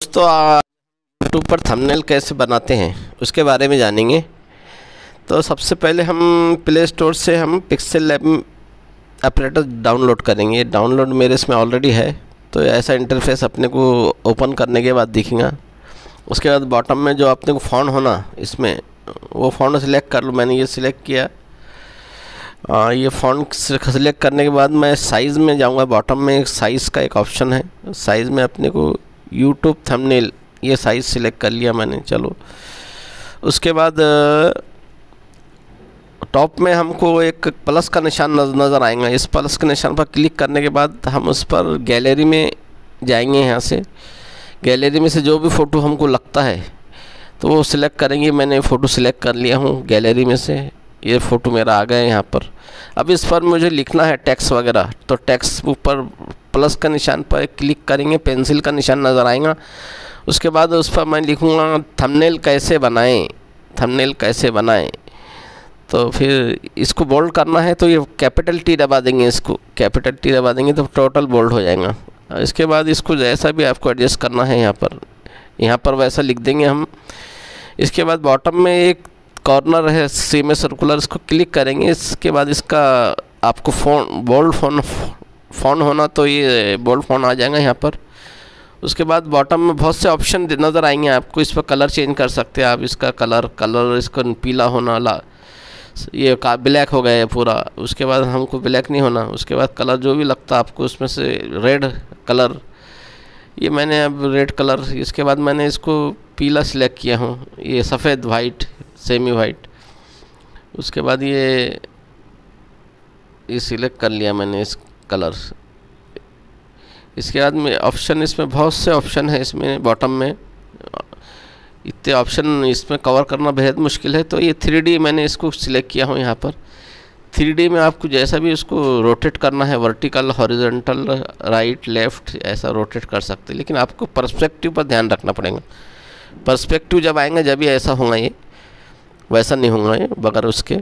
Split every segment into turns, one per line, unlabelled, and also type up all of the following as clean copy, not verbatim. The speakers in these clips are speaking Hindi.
दोस्तों यूट्यूब पर थंबनेल कैसे बनाते हैं उसके बारे में जानेंगे। तो सबसे पहले हम प्ले स्टोर से हम पिक्सेल लैब ऑपरेटर डाउनलोड करेंगे। डाउनलोड मेरे इसमें ऑलरेडी है। तो ऐसा इंटरफेस अपने को ओपन करने के बाद दिखेगा। उसके बाद बॉटम में जो अपने को फ़ॉन्ट होना इसमें वो फ़ॉन्ट सिलेक्ट कर लो। मैंने ये सिलेक्ट किया। ये फ़ॉन्ट सिलेक्ट करने के बाद मैं साइज़ में जाऊंगा। बॉटम में एक साइज़ का एक ऑप्शन है। साइज़ में अपने को यूट्यूब थंबनेल ये साइज़ सिलेक्ट कर लिया मैंने। चलो उसके बाद टॉप में हमको एक प्लस का निशान नज़र आएगा। इस प्लस के निशान पर क्लिक करने के बाद हम उस पर गैलरी में जाएंगे। यहाँ से गैलरी में से जो भी फ़ोटो हमको लगता है तो वो सिलेक्ट करेंगे। मैंने फ़ोटो सिलेक्ट कर लिया हूँ गैलरी में से। ये फ़ोटो मेरा आ गया यहाँ पर। अब इस पर मुझे लिखना है टेक्स्ट वगैरह। तो टेक्स्ट ऊपर प्लस का निशान पर क्लिक करेंगे, पेंसिल का निशान नज़र आएगा। उसके बाद उस पर मैं लिखूँगा थंबनेल कैसे बनाएं, थंबनेल कैसे बनाएं। तो फिर इसको बोल्ड करना है तो ये कैपिटल टी दबा देंगे। इसको कैपिटल टी दबा देंगे तो टोटल बोल्ड हो जाएगा। इसके बाद इसको जैसा भी आपको एडजस्ट करना है यहाँ पर वैसा लिख देंगे हम। इसके बाद बॉटम में एक कॉर्नर है सेमी सर्कुलर, इसको क्लिक करेंगे। इसके बाद इसका आपको बोल्ड फ़ॉन्ट होना तो ये बोल्ड फ़ॉन्ट आ जाएगा यहाँ पर। उसके बाद बॉटम में बहुत से ऑप्शन नज़र आएंगे आपको। इस पर कलर चेंज कर सकते हैं आप। इसका कलर इसका पीला होना, ये ब्लैक हो गया है पूरा। उसके बाद हमको ब्लैक नहीं होना। उसके बाद कलर जो भी लगता है आपको उसमें से रेड कलर, ये मैंने अब रेड कलर। इसके बाद मैंने इसको पीला सिलेक्ट किया हूँ। ये सफ़ेद वाइट सेमी वाइट। उसके बाद ये सिलेक्ट कर लिया मैंने इस कलर। इसके बाद में ऑप्शन, इसमें बहुत से ऑप्शन है इसमें बॉटम में। इतने ऑप्शन इसमें कवर करना बेहद मुश्किल है। तो ये 3D मैंने इसको सिलेक्ट किया हूँ यहाँ पर। 3D में आपको जैसा भी उसको रोटेट करना है, वर्टिकल, हॉरिजॉन्टल, राइट, लेफ़्ट, ऐसा रोटेट कर सकते हैं। लेकिन आपको पर्सपेक्टिव पर ध्यान रखना पड़ेगा। पर्सपेक्टिव जब आएंगे जब भी ऐसा होगा, ये वैसा नहीं होगा ये बगैर उसके।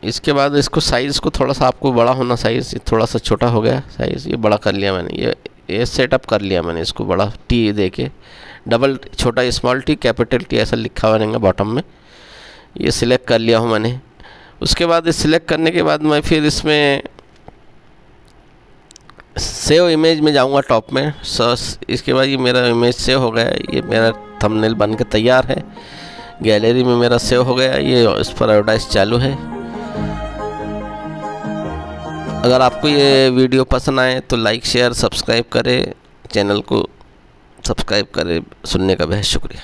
इसके बाद इसको साइज़ को थोड़ा सा आपको बड़ा होना, साइज़ थोड़ा सा छोटा हो गया साइज़, ये बड़ा कर लिया मैंने। ये सेटअप कर लिया मैंने इसको बड़ा। टी दे के डबल छोटा स्मॉल टी कैपिटल टी ऐसा लिखा हुआ रहेगा बॉटम में। ये सिलेक्ट कर लिया हूँ मैंने। उसके बाद सिलेक्ट करने के बाद मैं फिर इसमें सेव इमेज में जाऊँगा टॉप में। इसके बाद ये मेरा इमेज सेव हो गया। ये मेरा थंबनेल बन के तैयार है। गैलरी में मेरा सेव हो गया। ये इस पर एडवर्टाइज चालू है। अगर आपको ये वीडियो पसंद आए तो लाइक शेयर सब्सक्राइब करें, चैनल को सब्सक्राइब करें। सुनने का बेहद शुक्रिया।